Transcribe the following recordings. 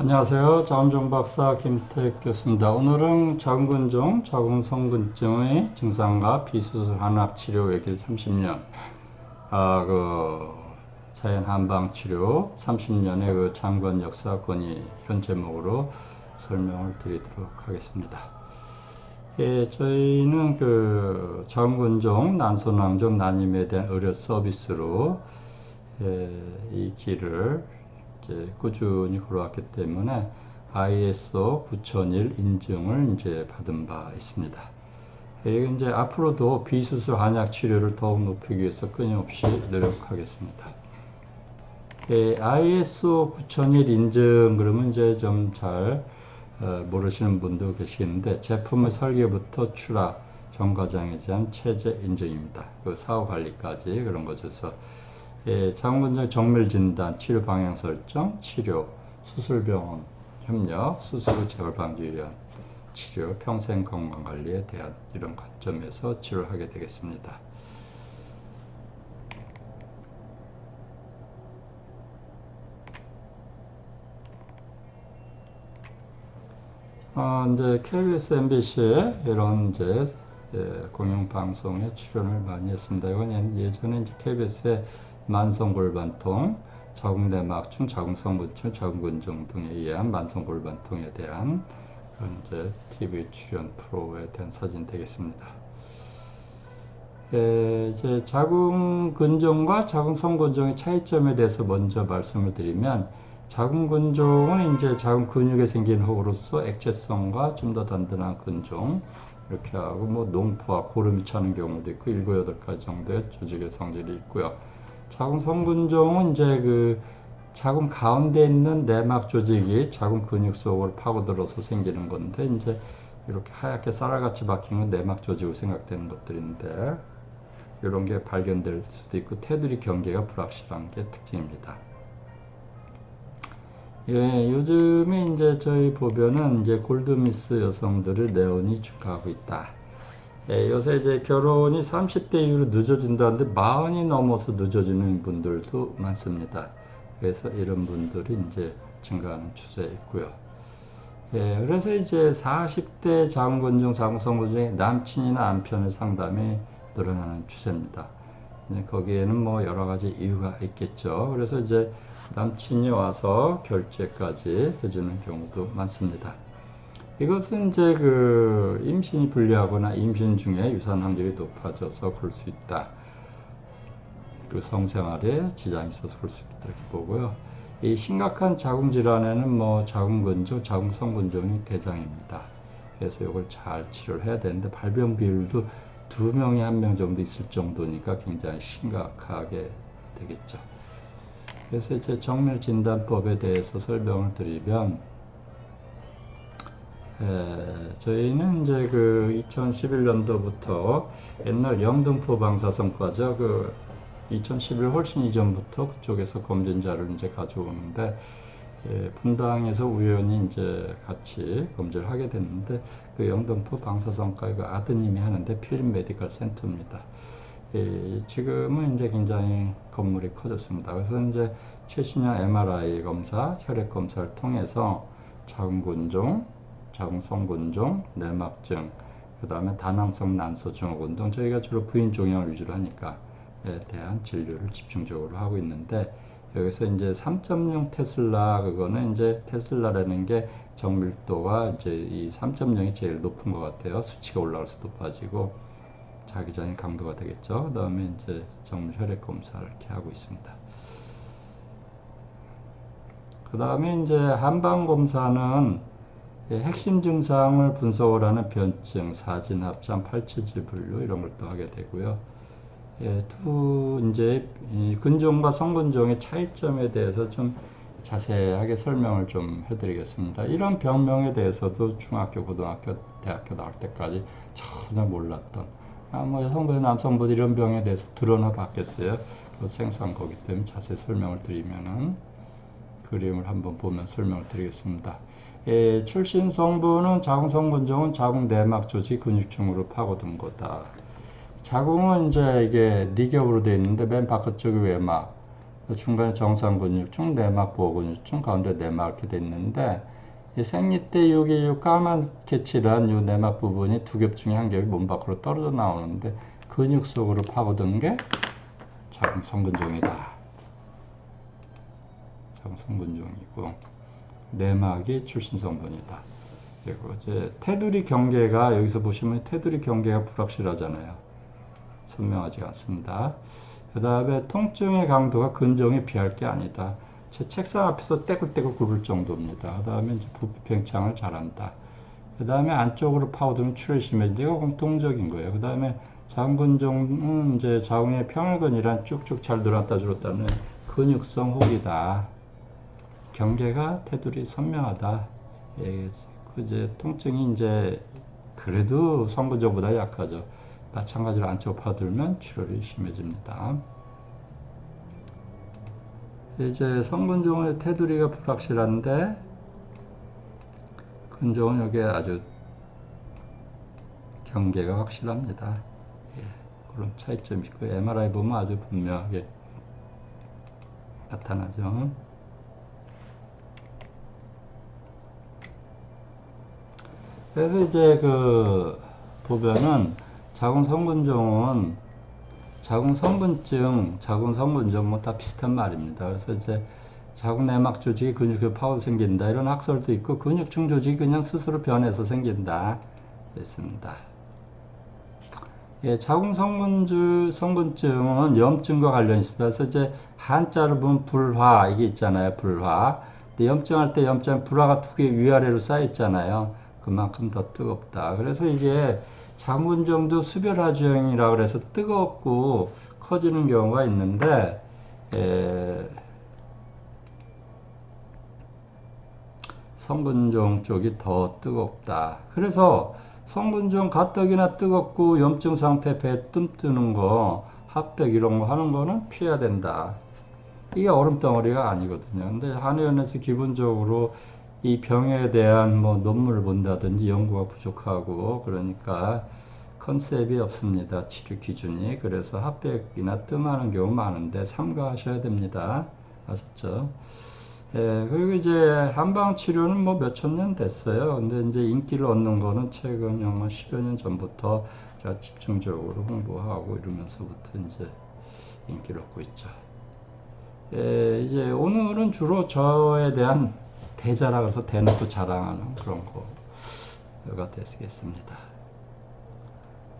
안녕하세요. 자원종 박사 김택 교수입니다. 오늘은 자궁근종, 자궁성근증의 증상과 비수술 한약 치료 외길 30년, 자연 한방 치료 30년의 그 장관 역사권이 이런 제목으로 설명을 드리도록 하겠습니다. 저희는 그 자궁근종, 난소낭종, 난임에 대한 의료 서비스로 이 길을 이제 꾸준히 걸어왔기 때문에 ISO 9001 인증을 이제 받은 바 있습니다. 이제 앞으로도 비수술 한약 치료를 더욱 높이기 위해서 끊임없이 노력하겠습니다. ISO 9001 인증 그러면 이제 좀 잘 모르시는 분도 계시겠는데 제품의 설계부터 출하 전 과정에 대한 체제 인증입니다. 그 사후 관리까지 그런 거죠. 자궁근종 정밀 진단, 치료 방향 설정, 치료, 수술병원 협력, 수술 후 재발 방지 위한 치료, 평생 건강 관리에 대한 이런 관점에서 치료를 하게 되겠습니다. 이제 KBS, MBC에 이런 이제 공영방송에 출연을 많이 했습니다. 이건 예전에 이제 KBS의 만성골반통, 자궁내막증, 자궁성분증, 자궁근종 등에 의한 만성골반통에 대한 그런 이제 TV 출연 프로에 대한 사진 되겠습니다. 이제 자궁근종과 자궁성근종의 차이점에 대해서 먼저 말씀을 드리면 자궁근종은 이제 자궁 근육에 생긴 혹으로서 액체성과 좀 더 단단한 근종 이렇게 하고 뭐 농포와 고름이 차는 경우도 있고 7, 8가지 정도의 조직의 성질이 있고요. 자궁성근종은 이제 그 자궁 가운데 있는 내막 조직이 자궁 근육 속으로 파고들어서 생기는 건데 이제 이렇게 하얗게 쌀알같이 박힌 건 내막 조직으로 생각되는 것들인데 이런 게 발견될 수도 있고 테두리 경계가 불확실한 게 특징입니다. 요즘에 이제 저희 보면은 이제 골드미스 여성들을 내원이 증가하고 있다. 요새 이제 결혼이 30대 이후로 늦어진다는데 40이 넘어서 늦어지는 분들도 많습니다. 그래서 이런 분들이 이제 증가하는 추세에 있고요. 그래서 이제 40대 자궁근종, 자궁성근종의 남친이나 남편의 상담이 늘어나는 추세입니다. 거기에는 뭐 여러 가지 이유가 있겠죠. 그래서 이제 남친이 와서 결제까지 해주는 경우도 많습니다. 이것은 이제 그 임신이 불리하거나 임신 중에 유산 확률이 높아져서 그럴 수 있다. 그 성생활에 지장이 있어서 그럴 수 있다 이렇게 보고요. 이 심각한 자궁 질환에는 뭐 자궁근종, 자궁성근종이 대장입니다. 그래서 이걸 잘 치료를 해야 되는데 발병 비율도 2명에 1명 정도 있을 정도니까 굉장히 심각하게 되겠죠. 그래서 이제 정밀진단법에 대해서 설명을 드리면 저희는 이제 그 2011년도부터 옛날 영등포 방사선과죠. 그 2011 훨씬 이전부터 그쪽에서 검진자를 이제 가져오는데 분당에서 우연히 이제 같이 검진을 하게 됐는데 그 영등포 방사선과 그 아드님이 하는데 필립 메디컬 센터입니다. 지금은 이제 굉장히 건물이 커졌습니다. 그래서 이제 최신형 MRI 검사, 혈액 검사를 통해서 자궁근종, 자궁성근종, 내막증, 그 다음에 다낭성 난소 증후군 등 저희가 주로 부인 종양을 위주로 하니까 대한 진료를 집중적으로 하고 있는데 여기서 이제 3.0 테슬라 그거는 이제 테슬라라는 게 정밀도가 이제 이 3.0이 제일 높은 것 같아요. 수치가 올라갈수록 높아지고 자기장의 강도가 되겠죠. 그 다음에 이제 정밀 혈액 검사를 이렇게 하고 있습니다. 그 다음에 이제 한방 검사는 핵심 증상을 분석을 하는 변증, 사진 합참, 팔체질 분류 이런 걸 또 하게 되고요. 이제 근종과 성근종의 차이점에 대해서 좀 자세하게 설명을 좀 해드리겠습니다. 이런 병명에 대해서도 중학교, 고등학교, 대학교 나올 때까지 전혀 몰랐던 뭐 여성분, 남성분 이런 병에 대해서 들어나 봤겠어요. 생소한 거기 때문에 자세히 설명을 드리면은 그림을 한번 보면 설명을 드리겠습니다. 출신 성분은 자궁성근종은 자궁 내막 조직 근육층으로 파고든 거다. 자궁은 이제 이게 4겹으로 되어 있는데 맨 바깥쪽이 외막, 중간에 정상근육층, 내막 보호근육층, 가운데 내막 이렇게 돼 있는데 이 생리 때 여기 요 까맣게 칠한 요 내막 부분이 두 겹 중에 한 겹이 몸 밖으로 떨어져 나오는데 근육 속으로 파고든 게 작은 성근종이다. 작은 성근종이고 내막이 출신 성분이다. 그리고 이제 테두리 경계가 여기서 보시면 테두리 경계가 불확실하잖아요. 선명하지 않습니다. 그 다음에 통증의 강도가 근종에 비할 게 아니다. 제 책상 앞에서 떼굴떼굴 굴을 정도입니다. 그 다음에 이제 부피 팽창을 잘한다. 그 다음에 안쪽으로 파고들면 출혈이 심해진다. 이거 공통적인 거예요. 그 다음에 장근종은 이제 자궁의 평혈근이란 쭉쭉 잘 늘었다 줄었다는 근육성 혹이다. 경계가 테두리 선명하다. 예, 그 이제 통증이 이제 그래도 성근종보다 약하죠. 마찬가지로 안쪽 파들면 출혈이 심해집니다. 이제 성근종의 테두리가 불확실한데 근종은 여기 아주 경계가 확실합니다. 예, 그런 차이점이 있고 MRI 보면 아주 분명하게 나타나죠. 그래서 이제 그 보면은 자궁성근종은 자궁성근증, 자궁성근종 뭐 다 비슷한 말입니다. 그래서 이제 자궁내막 조직이 근육에 파고 생긴다 이런 학설도 있고 근육층 조직이 그냥 스스로 변해서 생긴다 있습니다. 예, 자궁성근증은 염증과 관련이 있습니다. 그래서 이제 한자로 보면 불화 이게 있잖아요. 불화. 근데 염증할 때 염증 불화가 두 개 위아래로 쌓여 있잖아요. 그만큼 더 뜨겁다. 그래서 이게 자궁근종도 수별하주형이라고 그래서 뜨겁고 커지는 경우가 있는데 성근종 쪽이 더 뜨겁다. 그래서 성근종 가뜩이나 뜨겁고 염증 상태 배에 뜸 뜨는 거, 합백 이런 거 하는 거는 피해야 된다. 이게 얼음덩어리가 아니거든요. 근데 한의원에서 기본적으로 이 병에 대한 뭐 논문을 본다든지 연구가 부족하고 그러니까 컨셉이 없습니다. 치료 기준이. 그래서 합백이나 뜸하는 경우 많은데 삼가하셔야 됩니다. 아셨죠? 예, 그리고 이제 한방 치료는 뭐 몇천 년 됐어요. 근데 이제 인기를 얻는 거는 최근 뭐 10여 년 전부터 제가 집중적으로 홍보하고 이러면서부터 이제 인기를 얻고 있죠. 예, 이제 오늘은 주로 저에 대한 대자라 그래서 대놓고 자랑하는 그런 거가 되겠습니다.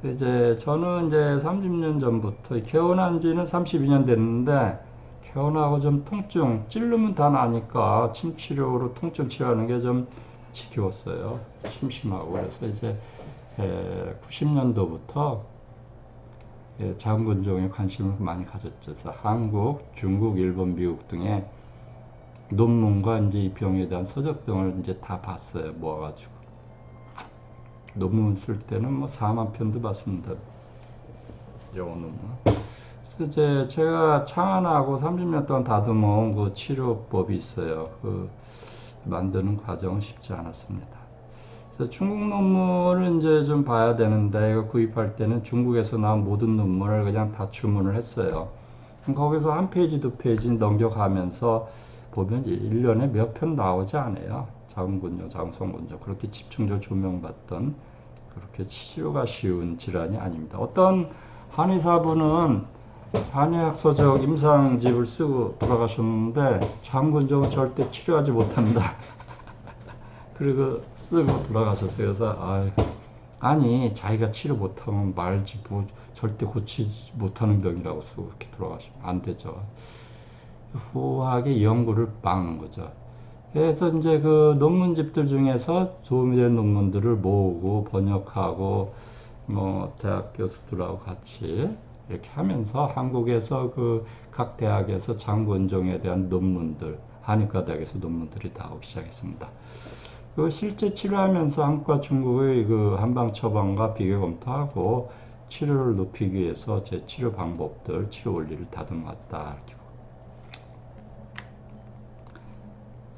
이제 저는 이제 30년 전부터 개원한 지는 32년 됐는데 개원하고 좀 통증 찌르면 다 나니까 침 치료로 통증 치료하는 게 좀 지겨웠어요. 심심하고 그래서 이제 90년도부터 자궁근종에 관심을 많이 가졌죠. 그래서 한국, 중국, 일본, 미국 등의 논문과 이제 이 병에 대한 서적 등을 이제 다 봤어요. 모아가지고 논문 쓸 때는 뭐 4만 편도 봤습니다. 영어 논문. 그래서 이제 제가 창안하고 30년 동안 다듬어온 그 치료법이 있어요. 그 만드는 과정은 쉽지 않았습니다. 그래서 중국 논문을 이제 좀 봐야 되는데 이거 구입할 때는 중국에서 나온 모든 논문을 그냥 다 주문을 했어요. 거기서 한 페이지, 두 페이지 넘겨가면서 보면 1년에 몇 편 나오지 않아요. 자궁근종, 자궁성근종 그렇게 집중적으로 조명받던 그렇게 치료가 쉬운 질환이 아닙니다. 어떤 한의사분은 한의학 서적 임상집을 쓰고 돌아가셨는데 자궁근종은 절대 치료하지 못한다. 그리고 쓰고 돌아가셨어요. 그래서 아니 자기가 치료 못하면 말지 뭐 절대 고치지 못하는 병이라고 쓰고 그렇게 돌아가시면 안 되죠. 후하게 연구를 막는 거죠. 그래서 이제 그 논문집들 중에서 도움이 된 논문들을 모으고 번역하고 뭐 대학 교수들하고 같이 이렇게 하면서 한국에서 그 각 대학에서 자궁근종에 대한 논문들 한의과 대학에서 논문들이 나오기 시작했습니다. 그 실제 치료하면서 한국과 중국의 그 한방 처방과 비교 검토하고 치료를 높이기 위해서 제 치료 방법들, 치료 원리를 다듬었다.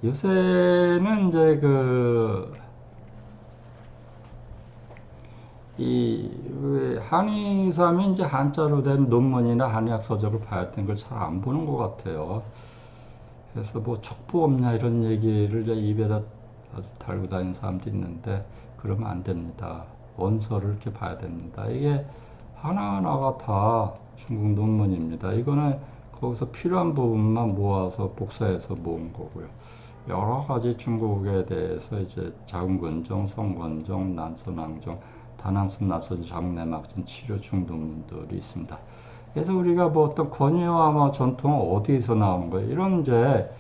요새는 이제 왜 한의사면 이제 한자로 된 논문이나 한의학 서적을 봐야 되는 걸 잘 안 보는 것 같아요. 그래서 뭐 척보 없냐 이런 얘기를 이제 입에다 아주 달고 다니는 사람도 있는데 그러면 안 됩니다. 원서를 이렇게 봐야 됩니다. 이게 하나하나가 다 중국 논문입니다. 이거는 거기서 필요한 부분만 모아서 복사해서 모은 거고요. 여러 가지 중국에 대해서 이제 자궁근종, 성근종, 난소낭종, 다낭성, 난소종, 자궁내막종 치료 중논문들이 있습니다. 그래서 우리가 뭐 어떤 권위와 뭐 전통은 어디서 나오는 거예요? 이런 이제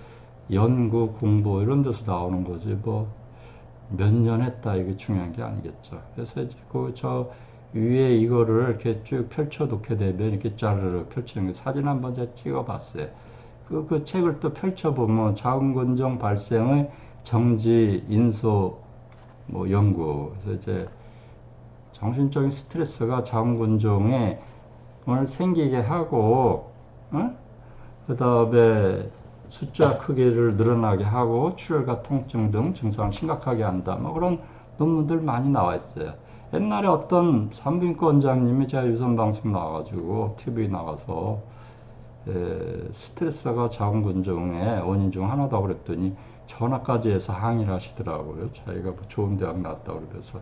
연구, 공부 이런 데서 나오는 거지 뭐 몇 년 했다 이게 중요한 게 아니겠죠. 그래서 이제 그 저 위에 이거를 이렇게 쭉 펼쳐 놓게 되면 이렇게 짜르르 펼치는 거 사진 한번 제가 찍어 봤어요. 그 책을 또 펼쳐보면 자궁근종 발생의 정지, 인소, 뭐 연구. 그래서 이제 정신적인 스트레스가 자궁근종에 오늘 생기게 하고, 어? 그 다음에 숫자 크기를 늘어나게 하고 출혈과 통증 등 증상을 심각하게 한다. 뭐 그런 논문들 많이 나와 있어요. 옛날에 어떤 산부인과 원장님이 제가 유선 방송 나와가지고 TV 나가서 스트레스가 자궁근종의 원인 중 하나다 그랬더니 전화까지 해서 항의를 하시더라고요. 자기가 뭐 좋은 대학 나왔다고 그래서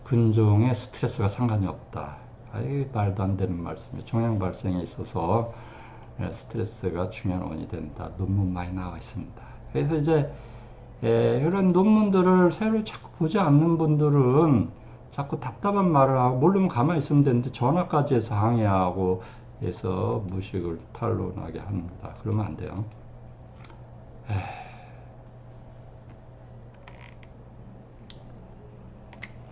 근종에 스트레스가 상관이 없다. 아이 말도 안 되는 말씀이에요. 종양 발생에 있어서 스트레스가 중요한 원인이 된다. 논문 많이 나와 있습니다. 그래서 이제 이런 논문들을 새로 자꾸 보지 않는 분들은 자꾸 답답한 말을 하고 모르면 가만히 있으면 되는데 전화까지 해서 항의하고 해서 무식을 탄론하게 합니다. 그러면 안 돼요.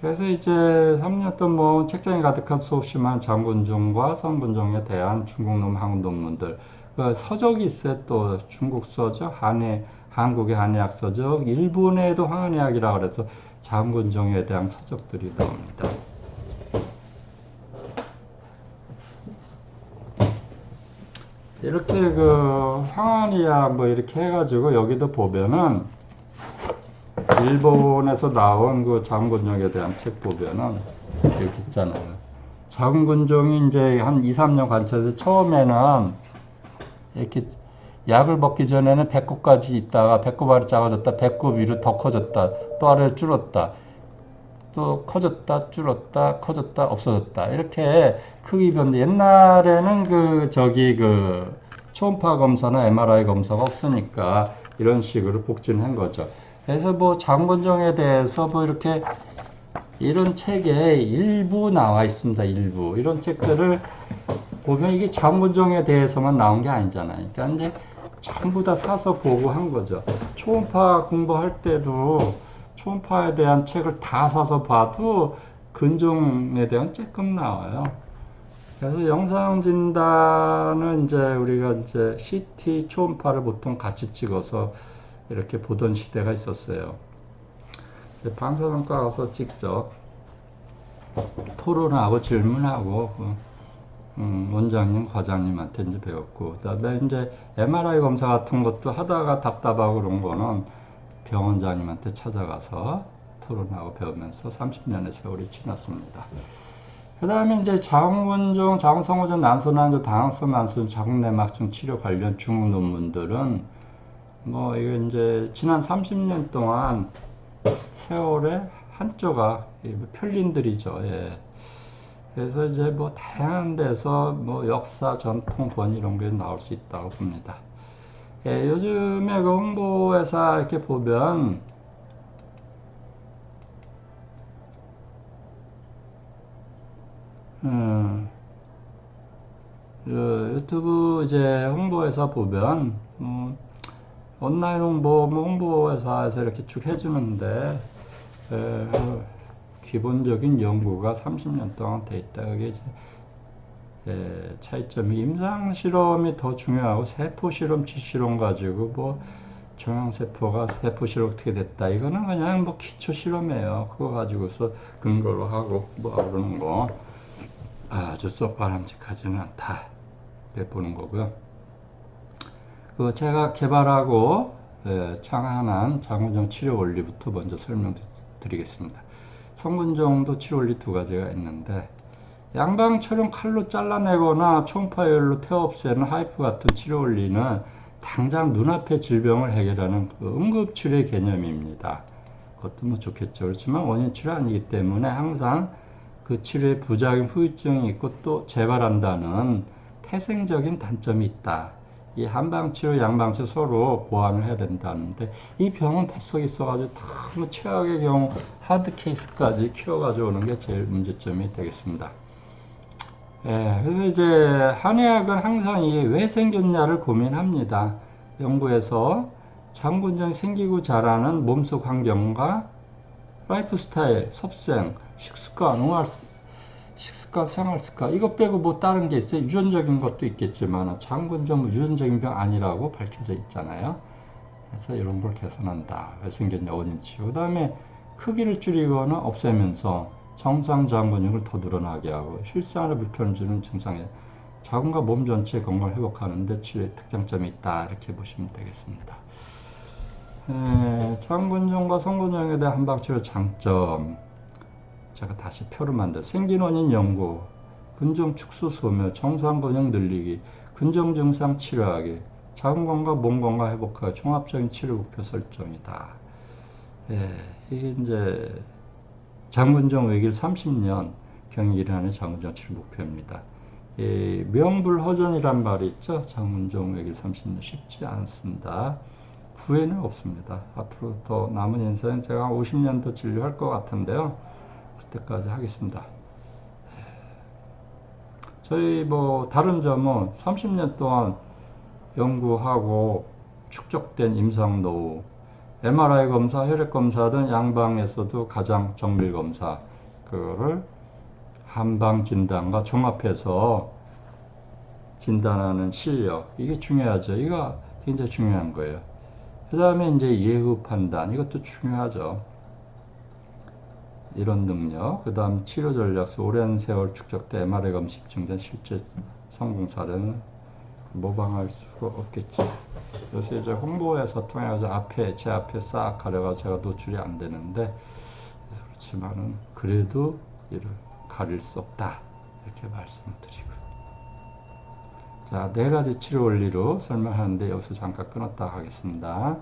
그래서 이제 3년 동안 뭐 책장에 가득한 수없이만 자궁근종과 성근종에 대한 중국 논문, 한국 논문들 그 서적이 있어요. 또 중국 서적, 한국의 한의학 서적, 일본에도 한의학이라고 그래서 자궁근종에 대한 서적들이 나옵니다. 이렇게 그 항암이야 뭐 이렇게 해가지고 여기도 보면은 일본에서 나온 그 자궁근종에 대한 책 보면은 여기 있잖아요. 자궁근종이 이제 한 2, 3년 관찰해서 처음에는 이렇게 약을 먹기 전에는 배꼽까지 있다가 배꼽 아래 작아졌다, 배꼽 위로 더 커졌다, 또 아래 줄었다, 또 커졌다, 줄었다, 커졌다, 없어졌다. 이렇게 크기 변동. 옛날에는 그 초음파 검사나 MRI 검사가 없으니까 이런 식으로 복진한 거죠. 그래서 뭐 자궁근종에 대해서 뭐 이렇게 이런 책에 일부 나와 있습니다. 일부. 이런 책들을 보면 이게 자궁근종에 대해서만 나온 게 아니잖아요. 그러니까 이제 전부 다 사서 보고 한 거죠. 초음파 공부할 때도 초음파에 대한 책을 다 사서 봐도 근종에 대한 쬐끔 나와요. 그래서 영상 진단은 이제 우리가 이제 CT 초음파를 보통 같이 찍어서 이렇게 보던 시대가 있었어요. 방사선과 가서 직접 토론하고 질문하고 원장님, 과장님한테 이제 배웠고, 그 다음에 이제 MRI 검사 같은 것도 하다가 답답하고 그런 거는 병원장님한테 찾아가서 토론하고 배우면서 30년의 세월이 지났습니다. 그 다음에 이제 자궁근종, 자궁성호종, 난소난조, 다낭성 난소종, 자궁내막종 치료 관련 중국 논문들은 뭐 이거 이제 지난 30년 동안 세월의 한 조각 편린들이죠. 예. 그래서 이제 뭐 다양한 데서 뭐 역사, 전통, 권 이런 게 나올 수 있다고 봅니다. 예, 요즘에 그 홍보회사 이렇게 보면 유튜브 이제 홍보회사 보면 온라인 홍보회사에서 이렇게 쭉 해주는데 기본적인 연구가 30년 동안 돼 있다. 여기 이제 차이점이 임상 실험이 더 중요하고 세포 실험, 치 실험 가지고 뭐 종양세포가 세포 실험 어떻게 됐다. 이거는 그냥 뭐 기초 실험이에요. 그거 가지고서 근거로 하고 뭐 그러는 거 아주 썩 바람직하지는 않다. 이렇게 보는 거고요. 그 제가 개발하고 창안한 자궁근종 치료 원리부터 먼저 설명드리겠습니다. 성근종도 치료 원리 두 가지가 있는데, 양방처럼 칼로 잘라내거나 총파열로 태워 없애는 하이프 같은 치료 원리는 당장 눈앞의 질병을 해결하는 그 응급치료의 개념입니다. 그것도 뭐 좋겠죠. 그렇지만 원인 치료 아니기 때문에 항상 그 치료에 부작용, 후유증이 있고 또 재발한다는 태생적인 단점이 있다. 이 한방치료, 양방치료 서로 보완을 해야 된다는데, 이 병은 뱃속에 있어가지고 너무 최악의 경우 하드 케이스까지 키워가지고 오는 게 제일 문제점이 되겠습니다. 예, 그래서 이제 한의학은 항상 이게 왜 생겼냐를 고민합니다. 연구에서 장군장이 생기고 자라는 몸속 환경과 라이프 스타일, 섭생, 식습관, 식습관, 생활습관, 이것 빼고 뭐 다른 게 있어요? 유전적인 것도 있겠지만 장군장 유전적인 병 아니라고 밝혀져 있잖아요. 그래서 이런 걸 개선한다. 왜 생겼냐, 원인 치료. 그 다음에 크기를 줄이거나 없애면서 정상 장근육을 더 늘어나게 하고 실생활에 불편을 주는 증상에 자궁과 몸 전체 건강을 회복하는데 치료의 특장점이 있다. 이렇게 보시면 되겠습니다. 장근종과 성근종에 대한 한방치료 장점, 제가 다시 표를 만들어 생긴 원인 연구, 근종 축소 소멸, 정상 근육 늘리기, 근종 증상 치료하기, 자궁 건강, 몸 건강 회복하기, 종합적인 치료 목표 설정이다. 이게 이제 장근종 외길 30년 경일하는 장근종 치료 목표입니다. 명불허전이란 말이 있죠. 장근종 외길 30년 쉽지 않습니다. 후회는 없습니다. 앞으로 더 남은 인생 제가 50년 더 진료할 것 같은데요. 그때까지 하겠습니다. 저희 뭐 다른 점은 30년 동안 연구하고 축적된 임상 노후, MRI 검사, 혈액 검사 등 양방에서도 가장 정밀 검사, 그거를 한방 진단과 종합해서 진단하는 실력, 이게 중요하죠. 이거 굉장히 중요한 거예요. 그 다음에 이제 예후 판단, 이것도 중요하죠. 이런 능력, 그 다음 치료 전략, 오랜 세월 축적된 MRI 검사 입증된 실제 성공 사례는 모방할 수가 없겠죠. 요새 이제 홍보에서 통해서 제 앞에 싹 가려가 제가 노출이 안 되는데, 그렇지만은 그래도 이를 가릴 수 없다. 이렇게 말씀드리고. 자, 네 가지 치료 원리로 설명하는데 여기서 잠깐 끊었다 하겠습니다.